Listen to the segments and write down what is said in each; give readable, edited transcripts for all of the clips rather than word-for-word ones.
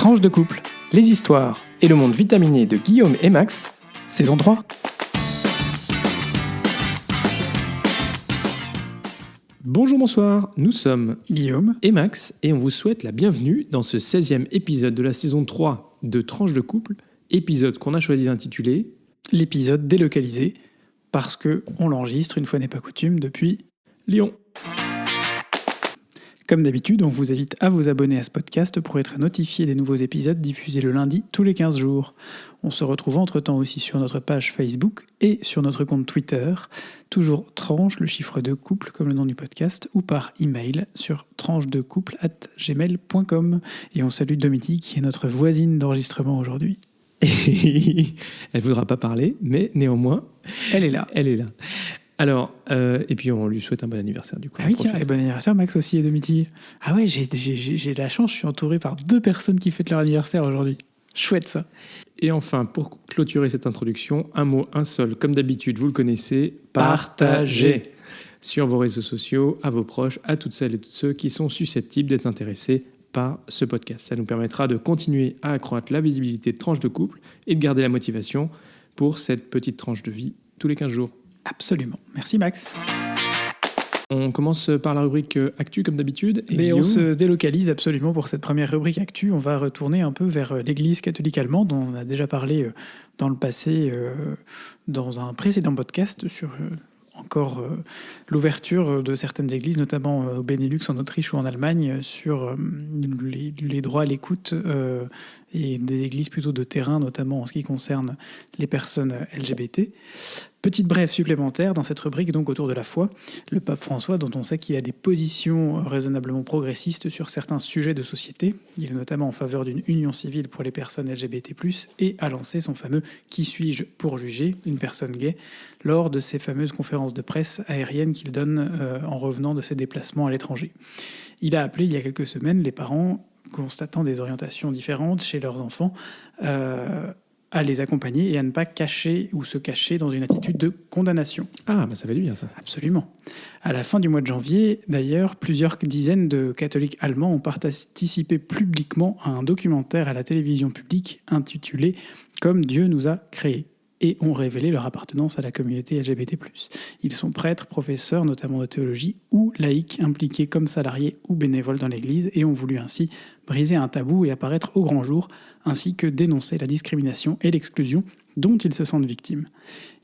Tranche de couple, les histoires et le monde vitaminé de Guillaume et Max, saison 3. Bonjour, bonsoir, nous sommes Guillaume et Max et on vous souhaite la bienvenue dans ce 16e épisode de la saison 3 de Tranche de couple, épisode qu'on a choisi d'intituler l'épisode délocalisé, parce qu'on l'enregistre, une fois n'est pas coutume, depuis Lyon. Comme d'habitude, on vous invite à vous abonner à ce podcast pour être notifié des nouveaux épisodes diffusés le lundi tous les 15 jours. On se retrouve entre-temps aussi sur notre page Facebook et sur notre compte Twitter, toujours tranche, le chiffre de couple comme le nom du podcast, ou par email sur tranchedecouple@gmail.com. Et on salue Domiti qui est notre voisine d'enregistrement aujourd'hui. Elle ne voudra pas parler, mais néanmoins, elle est là. Elle est là. Alors, et puis on lui souhaite un bon anniversaire du coup. Ah oui, tiens, et bon anniversaire Max aussi et Domiti. Ah ouais, j'ai de la chance, je suis entouré par 2 personnes qui fêtent leur anniversaire aujourd'hui. Chouette ça. Et enfin, pour clôturer cette introduction, un mot, un seul, comme d'habitude, vous le connaissez, partagez sur vos réseaux sociaux, à vos proches, à toutes celles et tous ceux qui sont susceptibles d'être intéressés par ce podcast. Ça nous permettra de continuer à accroître la visibilité de Tranche de couple et de garder la motivation pour cette petite tranche de vie tous les 15 jours. Absolument. Merci Max. On commence par la rubrique Actu comme d'habitude. Mais on se délocalise absolument pour cette première rubrique Actu. On va retourner un peu vers l'Église catholique allemande dont on a déjà parlé dans le passé dans un précédent podcast sur encore l'ouverture de certaines églises, notamment au Benelux, en Autriche ou en Allemagne, sur les droits à l'écoute et des églises plutôt de terrain, notamment en ce qui concerne les personnes LGBT. Petite brève supplémentaire dans cette rubrique, donc autour de la foi. Le pape François, dont on sait qu'il a des positions raisonnablement progressistes sur certains sujets de société, il est notamment en faveur d'une union civile pour les personnes LGBT+, et a lancé son fameux « Qui suis-je pour juger une personne gay ?» lors de ces fameuses conférences de presse aériennes qu'il donne en revenant de ses déplacements à l'étranger. Il a appelé il y a quelques semaines les parents constatant des orientations différentes chez leurs enfants à les accompagner et à ne pas cacher ou se cacher dans une attitude de condamnation. Ah, bah ça fait du bien ça. Absolument. À la fin du mois de janvier, d'ailleurs, plusieurs dizaines de catholiques allemands ont participé publiquement à un documentaire à la télévision publique intitulé « Comme Dieu nous a créés » et ont révélé leur appartenance à la communauté LGBT+. Ils sont prêtres, professeurs, notamment de théologie, ou laïcs impliqués comme salariés ou bénévoles dans l'Église et ont voulu ainsi briser un tabou et apparaître au grand jour, ainsi que dénoncer la discrimination et l'exclusion dont ils se sentent victimes.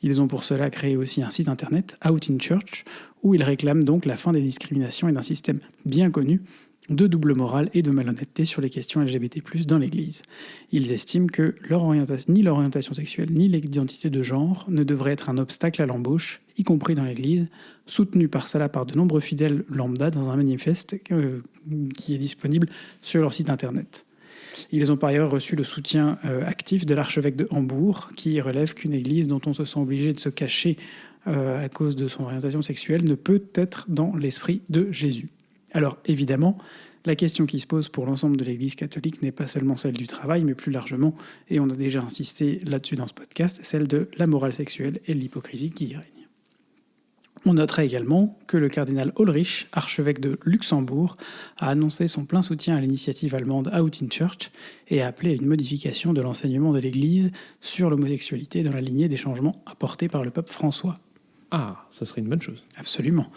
Ils ont pour cela créé aussi un site internet, Out in Church, où ils réclament donc la fin des discriminations et d'un système bien connu de double morale et de malhonnêteté sur les questions LGBT+, dans l'Église. Ils estiment que ni leur orientation sexuelle ni l'identité de genre ne devraient être un obstacle à l'embauche, y compris dans l'Église, soutenu par de nombreux fidèles lambda dans un manifeste qui est disponible sur leur site internet. Ils ont par ailleurs reçu le soutien actif de l'archevêque de Hambourg, qui relève qu'une église dont on se sent obligé de se cacher à cause de son orientation sexuelle ne peut être dans l'esprit de Jésus. Alors évidemment, la question qui se pose pour l'ensemble de l'Église catholique n'est pas seulement celle du travail, mais plus largement, et on a déjà insisté là-dessus dans ce podcast, celle de la morale sexuelle et de l'hypocrisie qui y règne. On notera également que le cardinal Ulrich, archevêque de Luxembourg, a annoncé son plein soutien à l'initiative allemande Out in Church et a appelé à une modification de l'enseignement de l'Église sur l'homosexualité dans la lignée des changements apportés par le pape François. Ah, ça serait une bonne chose. Absolument.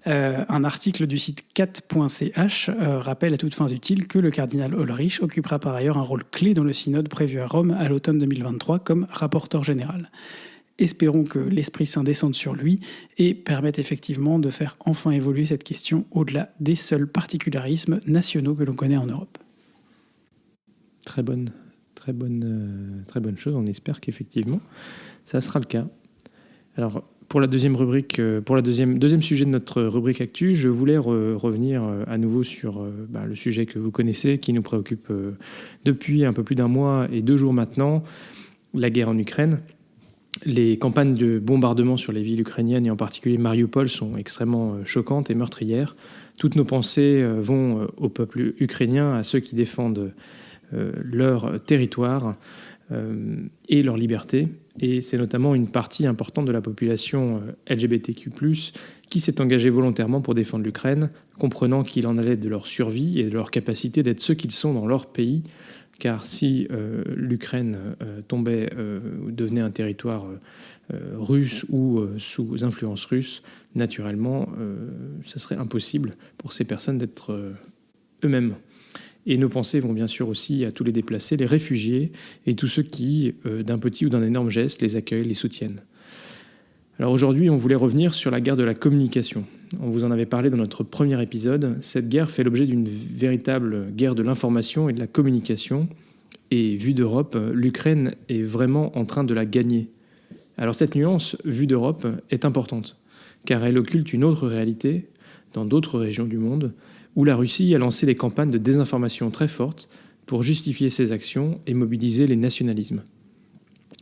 Un article du site cat.ch rappelle à toutes fins utiles que le cardinal Ulrich occupera par ailleurs un rôle clé dans le synode prévu à Rome à l'automne 2023 comme rapporteur général. Espérons que l'Esprit Saint descende sur lui et permette effectivement de faire enfin évoluer cette question au-delà des seuls particularismes nationaux que l'on connaît en Europe. Très bonne chose, on espère qu'effectivement ça sera le cas. Alors, pour la deuxième rubrique, pour le deuxième sujet de notre rubrique Actu, je voulais revenir à nouveau sur le sujet que vous connaissez, qui nous préoccupe depuis un peu plus d'un mois et 2 jours maintenant, la guerre en Ukraine. Les campagnes de bombardement sur les villes ukrainiennes, et en particulier Mariupol, sont extrêmement choquantes et meurtrières. Toutes nos pensées vont au peuple ukrainien, à ceux qui défendent leur territoire et leur liberté. Et c'est notamment une partie importante de la population LGBTQ+, qui s'est engagée volontairement pour défendre l'Ukraine, comprenant qu'il en allait de leur survie et de leur capacité d'être ceux qu'ils sont dans leur pays, car si l'Ukraine tombait ou devenait un territoire russe ou sous influence russe, naturellement, ce serait impossible pour ces personnes d'être eux-mêmes. Et nos pensées vont bien sûr aussi à tous les déplacés, les réfugiés et tous ceux qui, d'un petit ou d'un énorme geste, les accueillent, les soutiennent. Alors aujourd'hui, on voulait revenir sur la guerre de la communication. On vous en avait parlé dans notre premier épisode. Cette guerre fait l'objet d'une véritable guerre de l'information et de la communication. Et vue d'Europe, l'Ukraine est vraiment en train de la gagner. Alors cette nuance, vue d'Europe, est importante, car elle occulte une autre réalité dans d'autres régions du monde, où la Russie a lancé des campagnes de désinformation très fortes pour justifier ses actions et mobiliser les nationalismes.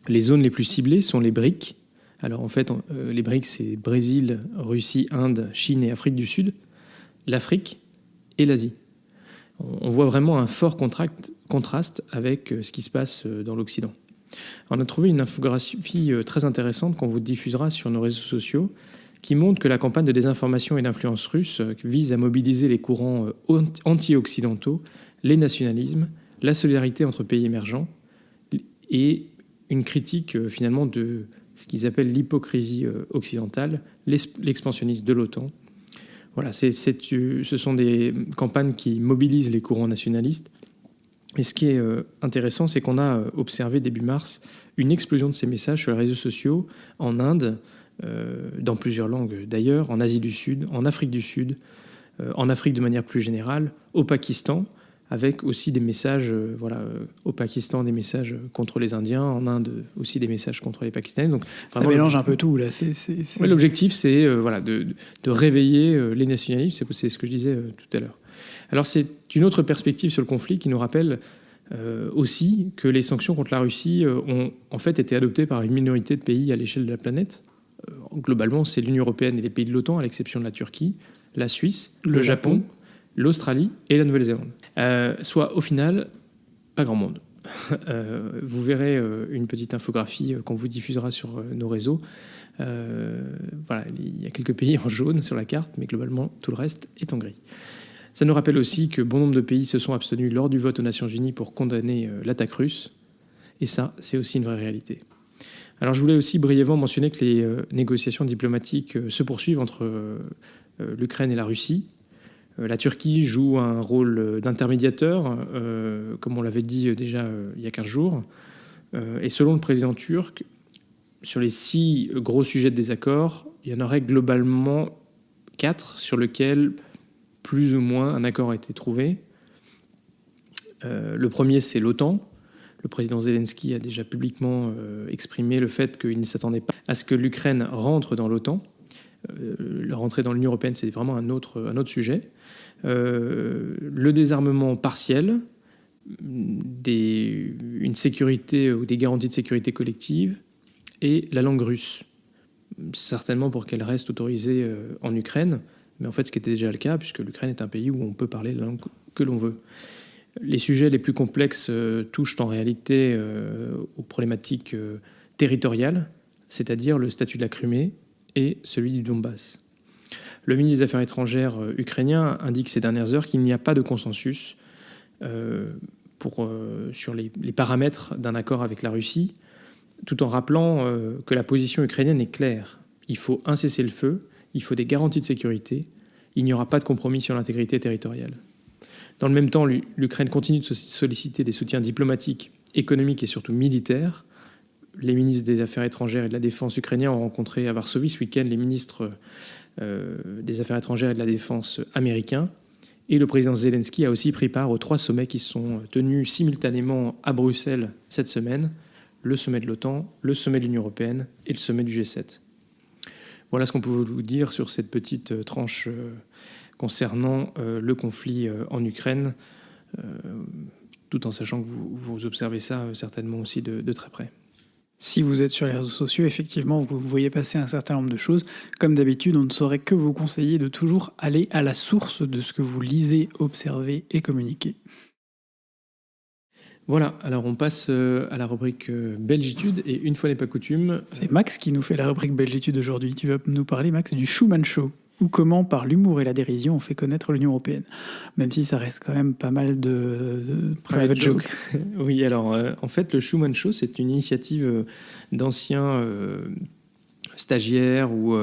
Les zones les plus ciblées sont les BRIC. Alors en fait, les BRIC, c'est Brésil, Russie, Inde, Chine et Afrique du Sud, l'Afrique et l'Asie. On voit vraiment un fort contraste avec ce qui se passe dans l'Occident. On a trouvé une infographie très intéressante qu'on vous diffusera sur nos réseaux sociaux qui montre que la campagne de désinformation et d'influence russe vise à mobiliser les courants anti-occidentaux, les nationalismes, la solidarité entre pays émergents et une critique finalement de ce qu'ils appellent l'hypocrisie occidentale, l'expansionnisme de l'OTAN. Voilà, ce sont des campagnes qui mobilisent les courants nationalistes. Et ce qui est intéressant, c'est qu'on a observé début mars une explosion de ces messages sur les réseaux sociaux en Inde, dans plusieurs langues d'ailleurs, en Asie du Sud, en Afrique du Sud, en Afrique de manière plus générale, au Pakistan, avec aussi des messages, au Pakistan des messages contre les Indiens, en Inde aussi des messages contre les Pakistanais. Donc, ça mélange un peu tout là. Ouais, l'objectif, c'est de réveiller les nationalismes, c'est ce que je disais tout à l'heure. Alors c'est une autre perspective sur le conflit qui nous rappelle aussi que les sanctions contre la Russie ont en fait été adoptées par une minorité de pays à l'échelle de la planète. Globalement, c'est l'Union européenne et les pays de l'OTAN, à l'exception de la Turquie, la Suisse, le Japon, l'Australie et la Nouvelle-Zélande. Soit au final, pas grand monde. Vous verrez une petite infographie qu'on vous diffusera sur nos réseaux. Il y a quelques pays en jaune sur la carte, mais globalement, tout le reste est en gris. Ça nous rappelle aussi que bon nombre de pays se sont abstenus lors du vote aux Nations Unies pour condamner l'attaque russe. Et ça, c'est aussi une vraie réalité. Alors je voulais aussi brièvement mentionner que les négociations diplomatiques se poursuivent entre l'Ukraine et la Russie. La Turquie joue un rôle d'intermédiateur, comme on l'avait dit déjà il y a 15 jours. Et selon le président turc, sur les 6 gros sujets de désaccord, il y en aurait globalement 4 sur lesquels plus ou moins un accord a été trouvé. Le premier, c'est l'OTAN. Le président Zelensky a déjà publiquement exprimé le fait qu'il ne s'attendait pas à ce que l'Ukraine rentre dans l'OTAN. Rentrer dans l'Union européenne, c'est vraiment un autre sujet. Le désarmement partiel, une sécurité ou des garanties de sécurité collective, et la langue russe. Certainement pour qu'elle reste autorisée en Ukraine, mais en fait, ce qui était déjà le cas, puisque l'Ukraine est un pays où on peut parler la langue que l'on veut. Les sujets les plus complexes touchent en réalité aux problématiques territoriales, c'est-à-dire le statut de la Crimée et celui du Donbass. Le ministre des Affaires étrangères ukrainien indique ces dernières heures qu'il n'y a pas de consensus sur les paramètres d'un accord avec la Russie, tout en rappelant que la position ukrainienne est claire. Il faut un cessez-le-feu, il faut des garanties de sécurité, il n'y aura pas de compromis sur l'intégrité territoriale. Dans le même temps, l'Ukraine continue de solliciter des soutiens diplomatiques, économiques et surtout militaires. Les ministres des Affaires étrangères et de la Défense ukrainiens ont rencontré à Varsovie ce week-end les ministres des Affaires étrangères et de la Défense américains. Et le président Zelensky a aussi pris part aux 3 sommets qui sont tenus simultanément à Bruxelles cette semaine, le sommet de l'OTAN, le sommet de l'Union européenne et le sommet du G7. Voilà ce qu'on peut vous dire sur cette petite tranche concernant le conflit en Ukraine, tout en sachant que vous observez ça certainement aussi de très près. Si vous êtes sur les réseaux sociaux, effectivement, vous voyez passer un certain nombre de choses. Comme d'habitude, on ne saurait que vous conseiller de toujours aller à la source de ce que vous lisez, observez et communiquez. Voilà, alors on passe à la rubrique Belgitude, et une fois n'est pas coutume... C'est Max qui nous fait la rubrique Belgitude aujourd'hui. Tu vas nous parler, Max, du Schumann Show. ou comment, par l'humour et la dérision, on fait connaître l'Union européenne. Même si ça reste quand même pas mal de private joke. Oui, alors en fait, le Schumann Show, c'est une initiative d'anciens stagiaires ou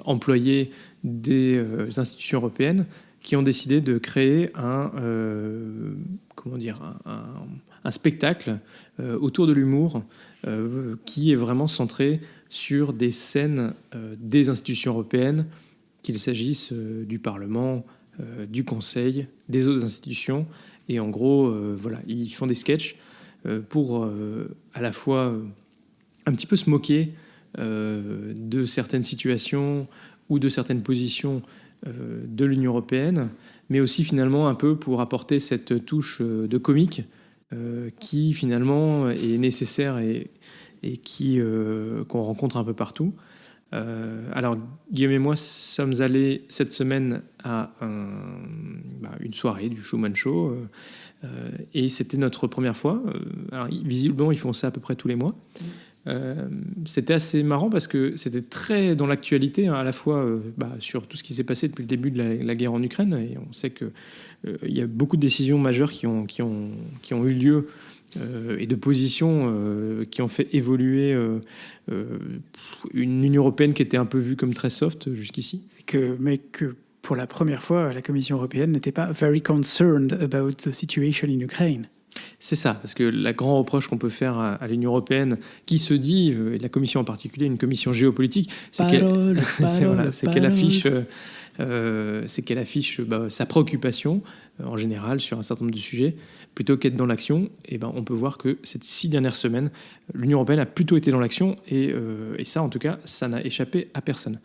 employés des institutions européennes qui ont décidé de créer un spectacle autour de l'humour qui est vraiment centré sur des scènes des institutions européennes, qu'il s'agisse du Parlement, du Conseil, des autres institutions. Et en gros, ils font des sketchs pour à la fois un petit peu se moquer de certaines situations ou de certaines positions de l'Union européenne, mais aussi finalement un peu pour apporter cette touche de comique qui finalement est nécessaire et qu'on rencontre un peu partout. Alors Guillaume et moi sommes allés cette semaine à une soirée du Schumann Show et c'était notre première fois. Alors visiblement ils font ça à peu près tous les mois. C'était assez marrant parce que c'était très dans l'actualité, à la fois sur tout ce qui s'est passé depuis le début de la guerre en Ukraine, et on sait que il y a beaucoup de décisions majeures qui ont eu lieu et de positions qui ont fait évoluer une Union européenne qui était un peu vue comme très soft jusqu'ici. Mais que pour la première fois, la Commission européenne n'était pas very concerned about the situation in Ukraine. C'est ça, parce que la grande reproche qu'on peut faire à l'Union européenne, qui se dit, et la Commission en particulier, une commission géopolitique, c'est qu'elle affiche sa préoccupation en général sur un certain nombre de sujets, plutôt qu'être dans l'action. Et on peut voir que ces 6 dernières semaines, l'Union européenne a plutôt été dans l'action, et ça, en tout cas, ça n'a échappé à personne.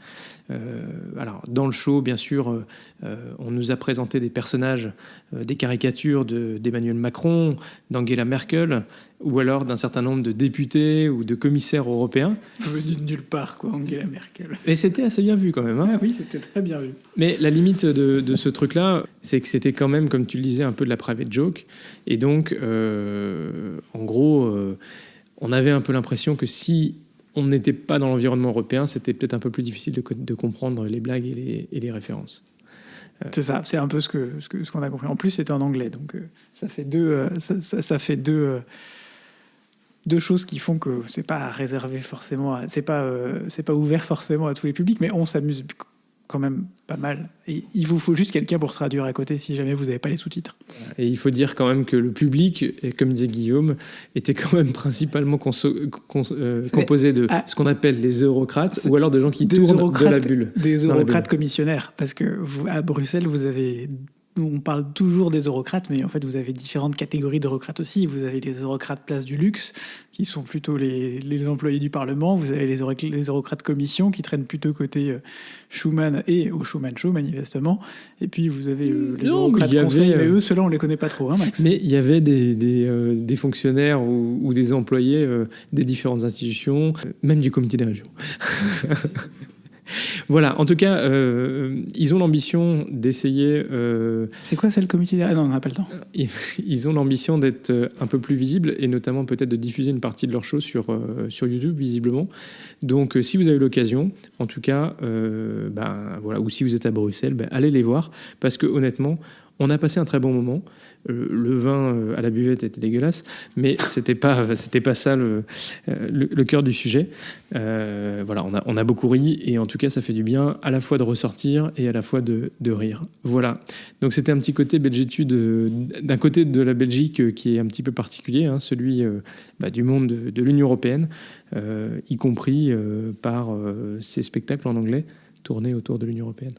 Alors, dans le show, bien sûr, on nous a présenté des personnages, des caricatures d'Emmanuel Macron, d'Angela Merkel, ou alors d'un certain nombre de députés ou de commissaires européens. Venu de nulle part, quoi, Angela Merkel. Et c'était assez bien vu quand même. Hein. Ah oui, c'était très bien vu. Mais la limite de ce truc-là, c'est que c'était quand même, comme tu le disais, un peu de la private joke. Et donc, en gros, on avait un peu l'impression que si on n'était pas dans l'environnement européen, c'était peut-être un peu plus difficile de comprendre les blagues et les références. C'est ça, c'est un peu ce qu'on a compris. En plus, c'était en anglais, donc ça fait deux choses qui font que c'est pas réservé forcément, c'est pas ouvert forcément à tous les publics, mais on s'amuse quand même pas mal. Et il vous faut juste quelqu'un pour traduire à côté si jamais vous n'avez pas les sous-titres. Et il faut dire quand même que le public, comme disait Guillaume, était quand même principalement composé de ce qu'on appelle les eurocrates, ou alors de gens qui tournent de la bulle. Des eurocrates commissionnaires, parce que à Bruxelles, on parle toujours des eurocrates, mais en fait, vous avez différentes catégories d'eurocrates aussi. Vous avez les eurocrates place du luxe, qui sont plutôt les employés du Parlement. Vous avez les eurocrates commission, qui traînent plutôt côté Schumann et au Schumann Show, manifestement. Et puis, vous avez les eurocrates conseil, mais eux, ceux-là, on les connaît pas trop, hein, Max. Mais il y avait des fonctionnaires ou des employés des différentes institutions, même du comité des régions. Voilà, en tout cas, ils ont l'ambition d'essayer... C'est quoi, c'est le comité des... Ah non, on n'a pas le temps. Ils ont l'ambition d'être un peu plus visibles et notamment peut-être de diffuser une partie de leur show sur YouTube, visiblement. Donc, si vous avez l'occasion, en tout cas, ou si vous êtes à Bruxelles, allez les voir parce que honnêtement, on a passé un très bon moment. Le vin à la buvette était dégueulasse, mais c'était pas ça le cœur du sujet. On a beaucoup ri et en tout cas ça fait du bien à la fois de ressortir et à la fois de rire. Voilà. Donc c'était un petit côté belgitude d'un côté de la Belgique qui est un petit peu particulier, hein, celui du monde de l'Union européenne, y compris par ces spectacles en anglais tournés autour de l'Union européenne.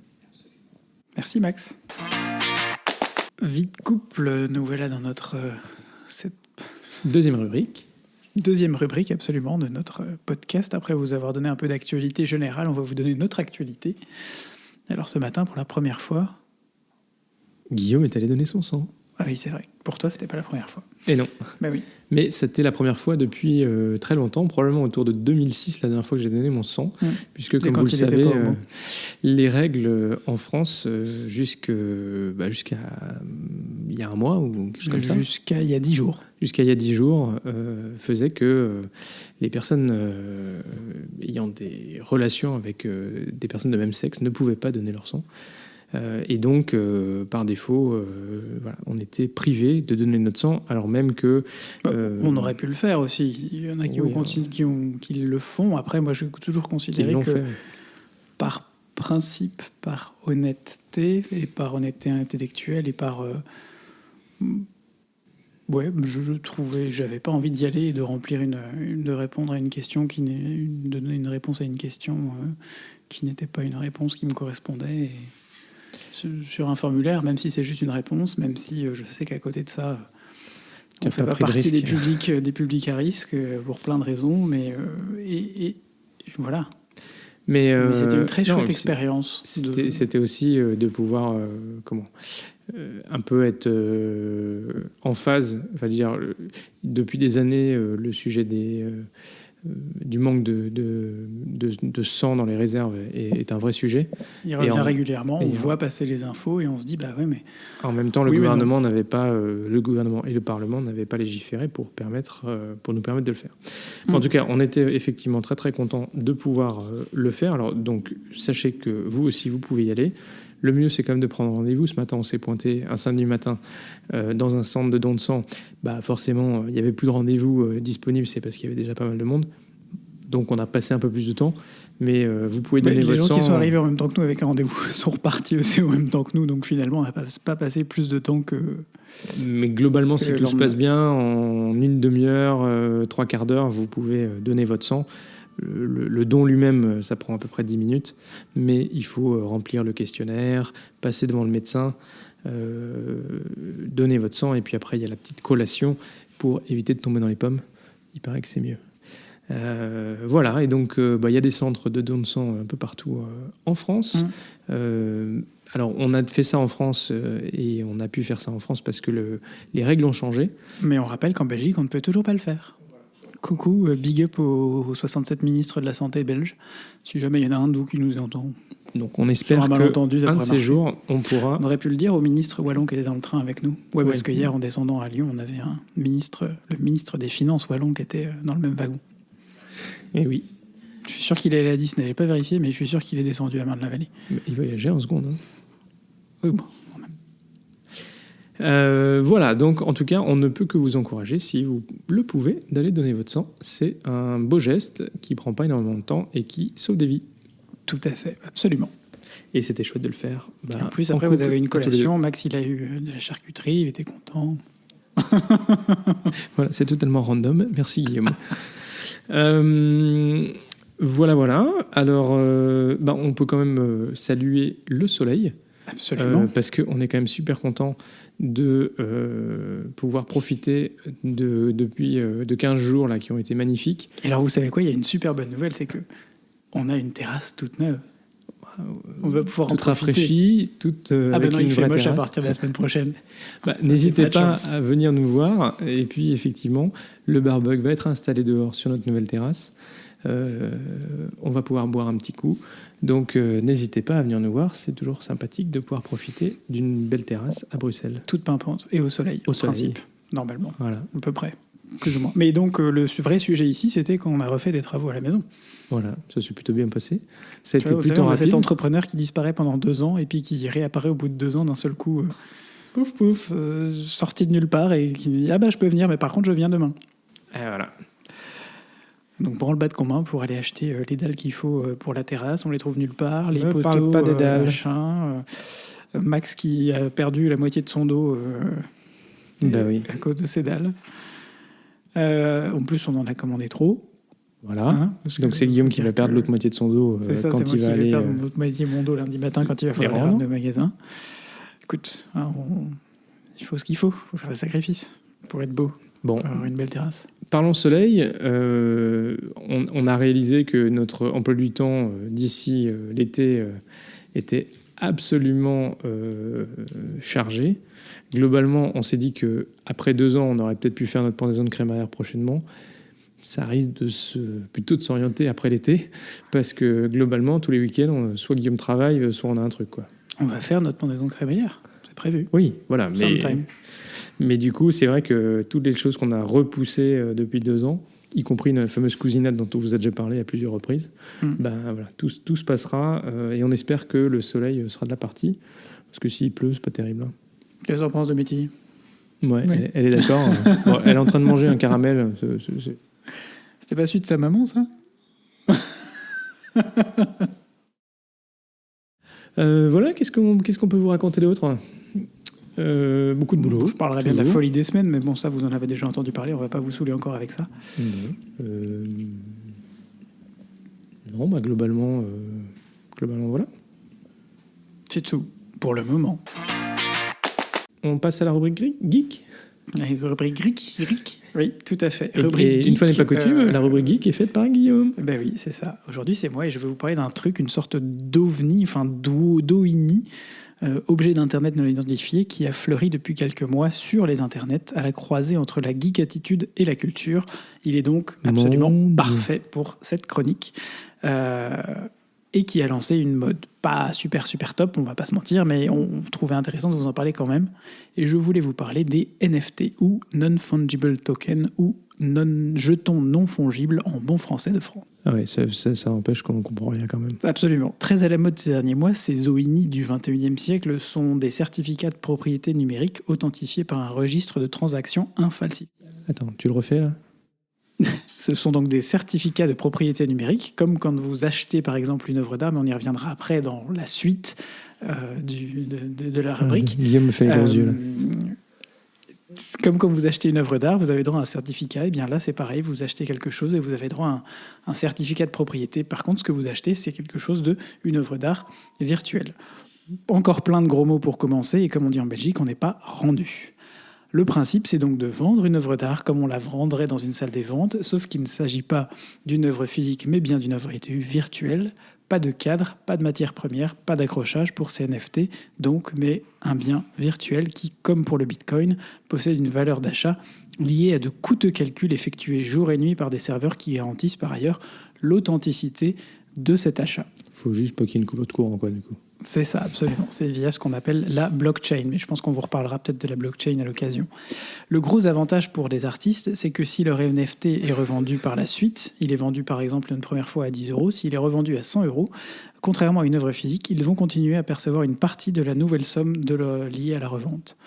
Merci Max. Vite couple, nous voilà dans notre deuxième rubrique. Deuxième rubrique, absolument, de notre podcast. Après vous avoir donné un peu d'actualité générale, on va vous donner notre actualité. Alors ce matin, pour la première fois... Guillaume est allé donner son sang. Ah oui, c'est vrai. Pour toi, c'était pas la première fois. Et non. Bah oui. Mais c'était la première fois depuis très longtemps, probablement autour de 2006, la dernière fois que j'ai donné mon sang, puisque comme vous le savez, les règles en France jusqu'à il y a un mois ou quelque chose comme ça. Jusqu'à il y a 10 jours. Jusqu'à il y a 10 jours, faisait que les personnes ayant des relations avec des personnes de même sexe ne pouvaient pas donner leur sang. Et donc, par défaut, voilà, on était privé de donner notre sang, alors même que... on aurait pu le faire aussi. Il y en a qui, qui le font. Après, moi, j'ai toujours considéré que fait. Par principe, par honnêteté, et par honnêteté intellectuelle, et par... ouais, je trouvais... J'avais pas envie d'y aller et de remplir de répondre à une question de donner une réponse à une question qui n'était pas une réponse qui me correspondait. Et sur un formulaire, même si c'est juste une réponse, même si je sais qu'à côté de ça, on ne fait pas partie des publics à risque pour plein de raisons, mais et voilà. Mais c'était une très chouette expérience. C'était aussi de pouvoir un peu être en phase. Enfin, dire, depuis des années, le sujet du manque de sang dans les réserves est un vrai sujet. Il revient régulièrement, on voit passer les infos et on se dit bah ouais, mais en même temps le gouvernement n'avait pas le gouvernement et le Parlement n'avaient pas légiféré pour nous permettre de le faire. En tout cas, on était effectivement très très contents de pouvoir le faire. Alors donc sachez que vous aussi vous pouvez y aller. Le mieux, c'est quand même de prendre rendez-vous. Ce matin, on s'est pointé un samedi matin dans un centre de don de sang. Bah, forcément, il n'y avait plus de rendez-vous disponibles. C'est parce qu'il y avait déjà pas mal de monde. Donc, on a passé un peu plus de temps. Mais vous pouvez donner votre sang. Les gens qui sont arrivés en même temps que nous avec un rendez-vous sont repartis aussi en même temps que nous. Donc, finalement, on n'a pas passé plus de temps que... Mais globalement, si tout se passe bien, en une demi-heure, 3 quarts d'heure, vous pouvez donner votre sang. Le don lui-même, ça prend à peu près 10 minutes, mais il faut remplir le questionnaire, passer devant le médecin, donner votre sang, et puis après, il y a la petite collation pour éviter de tomber dans les pommes. Il paraît que c'est mieux. Voilà, et donc il y a des centres de don de sang un peu partout en France. Alors, on a fait ça en France et on a pu faire ça en France parce que les règles ont changé. Mais on rappelle qu'en Belgique, on ne peut toujours pas le faire. Coucou, big up aux 67 ministres de la Santé belges. Si jamais il y en a un de vous qui nous entend. Donc on espère qu'un de ces jours, on pourra... On aurait pu le dire au ministre wallon qui était dans le train avec nous. Ouais, parce que hier, en descendant à Lyon, on avait le ministre des Finances wallon qui était dans le même wagon. Et oui. Je suis sûr qu'il est allé à Disney. Je n'ai pas vérifié, mais je suis sûr qu'il est descendu à Marne-la-Vallée. Mais il voyageait en seconde. Hein. Oui, bon. Voilà, donc en tout cas, on ne peut que vous encourager, si vous le pouvez, d'aller donner votre sang. C'est un beau geste qui ne prend pas énormément de temps et qui sauve des vies. Tout à fait, absolument. Et c'était chouette de le faire. En plus, après, vous avez une collation. Max, il a eu de la charcuterie, il était content. Voilà, c'est totalement random. Merci, Guillaume. Voilà. Alors, on peut quand même saluer le soleil. Absolument. Parce qu'on est quand même super content de pouvoir profiter depuis 15 jours là, qui ont été magnifiques. Et alors, vous savez quoi ? Il y a une super bonne nouvelle, c'est qu'on a une terrasse toute neuve. On va pouvoir toute rafraîchie, toute avec non, une il fait vraie moche terrasse. À partir de la semaine prochaine. N'hésitez pas à venir nous voir. Et puis, effectivement, le barbecue va être installé dehors sur notre nouvelle terrasse. On va pouvoir boire un petit coup. Donc, n'hésitez pas à venir nous voir. C'est toujours sympathique de pouvoir profiter d'une belle terrasse à Bruxelles. Toute pimpante et au soleil, au principe, normalement, voilà. À peu près, plus ou moins. Mais donc, le vrai sujet ici, c'était qu'on a refait des travaux à la maison. Voilà, ça s'est plutôt bien passé. Ça a été plutôt rapide. Cet entrepreneur qui disparaît pendant 2 ans et puis qui réapparaît au bout de 2 ans d'un seul coup, pouf, sorti de nulle part et qui dit « Ah bah, je peux venir, mais par contre, je viens demain. » Et voilà. Donc, branle-bas de commun pour aller acheter les dalles qu'il faut pour la terrasse. On les trouve nulle part. Les poteaux, parle pas des dalles. Machin. Max qui a perdu la moitié de son dos à cause de ces dalles. En plus, on en a commandé trop. Voilà. Donc, c'est Guillaume qui va perdre l'autre moitié de son dos quand il va aller... C'est moi qui vais perdre l'autre moitié de mon dos lundi matin quand il va falloir aller ramener au magasin. Écoute, il faut ce qu'il faut. Il faut faire des sacrifices pour être beau. Bon. Pour avoir une belle terrasse. Parlons soleil, on a réalisé que notre emploi du temps d'ici l'été était absolument chargé. Globalement, on s'est dit qu'après 2 ans, on aurait peut-être pu faire notre pendaison de crémaillère prochainement. Ça risque plutôt de s'orienter après l'été, parce que globalement, tous les week-ends, soit Guillaume travaille, soit on a un truc, quoi. On va faire notre pendaison de crémaillère. prévu. Oui, voilà. Sometime. Mais du coup, c'est vrai que toutes les choses qu'on a repoussées depuis 2 ans, y compris une fameuse cousinade dont on vous a déjà parlé à plusieurs reprises, voilà, tout se passera et on espère que le soleil sera de la partie. Parce que s'il pleut, c'est pas terrible. Hein. Qu'est-ce que t'en penses de Métis? Ouais, oui. Elle est d'accord. Bon, elle est en train de manger un caramel. C'était pas celui de sa maman, ça? Voilà, qu'est-ce qu'on peut vous raconter d'autre? Beaucoup de boulot. Je parlerai bien de la folie des semaines, mais bon, ça, vous en avez déjà entendu parler, on va pas vous saouler encore avec ça. Non, globalement, voilà. C'est tout, pour le moment. On passe à la rubrique geek. La rubrique geek. Oui, tout à fait. Et une fois n'est pas coutume, la rubrique geek est faite par Guillaume. Ben oui, c'est ça. Aujourd'hui, c'est moi et je vais vous parler d'un truc, une sorte d'ovni, enfin d'OINI, objet d'internet non identifié, qui a fleuri depuis quelques mois sur les internets, à la croisée entre la geek attitude et la culture. Il est donc absolument parfait pour cette chronique. Et qui a lancé une mode pas super top, on va pas se mentir, mais on trouvait intéressant de vous en parler quand même. Et je voulais vous parler des NFT, ou Non-Fungible Token, ou jetons non fongibles en bon français de France. Ah oui, ça empêche qu'on ne comprend rien quand même. Absolument. Très à la mode ces derniers mois, ces OINI du 21e siècle sont des certificats de propriété numérique authentifiés par un registre de transactions infalsifiées. Attends, tu le refais là ? Ce sont donc des certificats de propriété numérique, comme quand vous achetez par exemple une œuvre d'art, mais on y reviendra après dans la suite de la rubrique. Guillaume me fait les gros yeux là. Comme quand vous achetez une œuvre d'art, vous avez droit à un certificat. Et bien là, c'est pareil, vous achetez quelque chose et vous avez droit à un certificat de propriété. Par contre, ce que vous achetez, c'est quelque chose une œuvre d'art virtuelle. Encore plein de gros mots pour commencer, et comme on dit en Belgique, on n'est pas rendu. Le principe, c'est donc de vendre une œuvre d'art comme on la vendrait dans une salle des ventes, sauf qu'il ne s'agit pas d'une œuvre physique, mais bien d'une œuvre virtuelle. Pas de cadre, pas de matière première, pas d'accrochage pour ces NFT, donc, mais un bien virtuel qui, comme pour le Bitcoin, possède une valeur d'achat liée à de coûteux calculs effectués jour et nuit par des serveurs qui garantissent par ailleurs l'authenticité de cet achat. Faut juste pas qu'il y ait une coupe de courant, quoi, du coup. C'est ça, absolument. C'est via ce qu'on appelle la blockchain. Mais je pense qu'on vous reparlera peut-être de la blockchain à l'occasion. Le gros avantage pour les artistes, c'est que si leur NFT est revendu par la suite, il est vendu par exemple une première fois à 10 €, s'il est revendu à 100 €, contrairement à une œuvre physique, ils vont continuer à percevoir une partie de la nouvelle somme liée à la revente.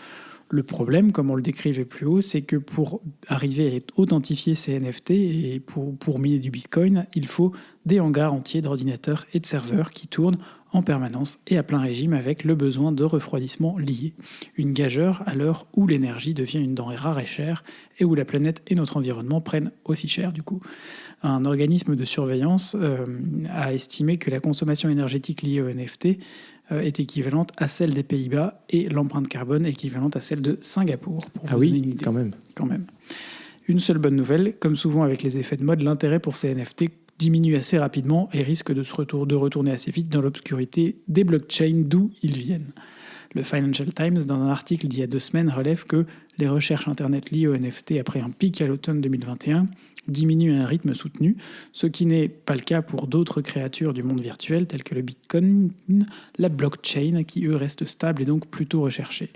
Le problème, comme on le décrivait plus haut, c'est que pour arriver à authentifier ces NFT et pour miner du Bitcoin, il faut des hangars entiers d'ordinateurs et de serveurs qui tournent en permanence et à plein régime avec le besoin de refroidissement lié. Une gageure à l'heure où l'énergie devient une denrée rare et chère et où la planète et notre environnement prennent aussi cher du coup. Un organisme de surveillance a estimé que la consommation énergétique liée au NFT est équivalente à celle des Pays-Bas et l'empreinte carbone équivalente à celle de Singapour. Ah oui, quand même. Une seule bonne nouvelle, comme souvent avec les effets de mode, l'intérêt pour ces NFT diminue assez rapidement et risque de retourner assez vite dans l'obscurité des blockchains d'où ils viennent. Le Financial Times, dans un article d'il y a 2 semaines, relève que les recherches Internet liées aux NFT après un pic à l'automne 2021 diminuent à un rythme soutenu, ce qui n'est pas le cas pour d'autres créatures du monde virtuel telles que le Bitcoin, la blockchain, qui eux restent stables et donc plutôt recherchés.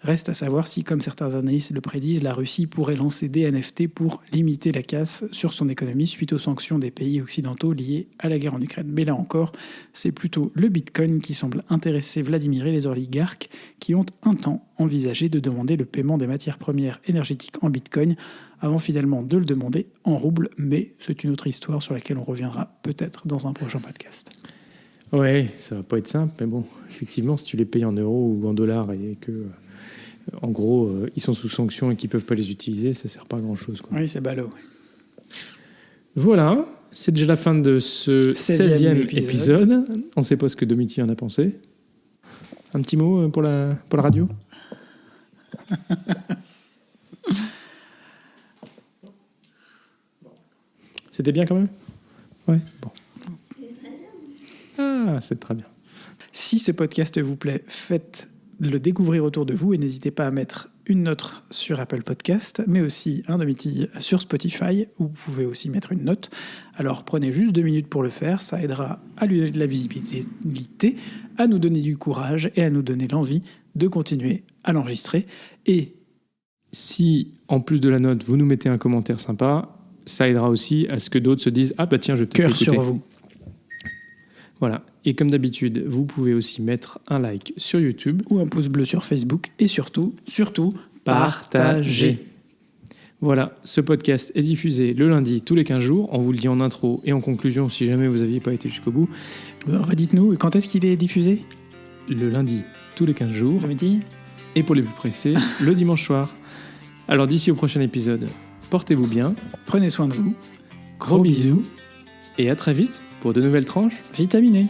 Reste à savoir si, comme certains analystes le prédisent, la Russie pourrait lancer des NFT pour limiter la casse sur son économie suite aux sanctions des pays occidentaux liées à la guerre en Ukraine. Mais là encore, c'est plutôt le Bitcoin qui semble intéresser Vladimir et les oligarques qui ont un temps envisagé de demander le paiement des matières premières énergétiques en Bitcoin avant finalement de le demander en roubles. Mais c'est une autre histoire sur laquelle on reviendra peut-être dans un prochain podcast. Ouais, ça va pas être simple, mais bon, effectivement, si tu les payes en euros ou en dollars et que... En gros, ils sont sous sanction et qu'ils ne peuvent pas les utiliser, ça ne sert pas à grand-chose. Quoi. Oui, c'est ballot. Voilà, c'est déjà la fin de ce 16e épisode. On ne sait pas ce que Domiti en a pensé. Un petit mot pour la radio ? C'était bien quand même ? Ouais, bon. Ah, c'est très bien. Si ce podcast vous plaît, faites le découvrir autour de vous et n'hésitez pas à mettre une note sur Apple Podcast, mais aussi un demi-tille sur Spotify, où vous pouvez aussi mettre une note. Alors prenez juste 2 minutes pour le faire, ça aidera à lui donner de la visibilité, à nous donner du courage et à nous donner l'envie de continuer à l'enregistrer. Et si, en plus de la note, vous nous mettez un commentaire sympa, ça aidera aussi à ce que d'autres se disent « Ah bah tiens, je te fais cœur écouter ». sur vous. Voilà. Et comme d'habitude, vous pouvez aussi mettre un like sur YouTube. Ou un pouce bleu sur Facebook. Et surtout, partagez. Voilà, ce podcast est diffusé le lundi tous les 15 jours. On vous le dit en intro et en conclusion si jamais vous n'aviez pas été jusqu'au bout. Redites-nous, quand est-ce qu'il est diffusé ? Le lundi tous les 15 jours. Le midi ? Et pour les plus pressés, le dimanche soir. Alors d'ici au prochain épisode, portez-vous bien. Prenez soin de vous. Gros bisous. Et à très vite pour de nouvelles tranches vitaminées.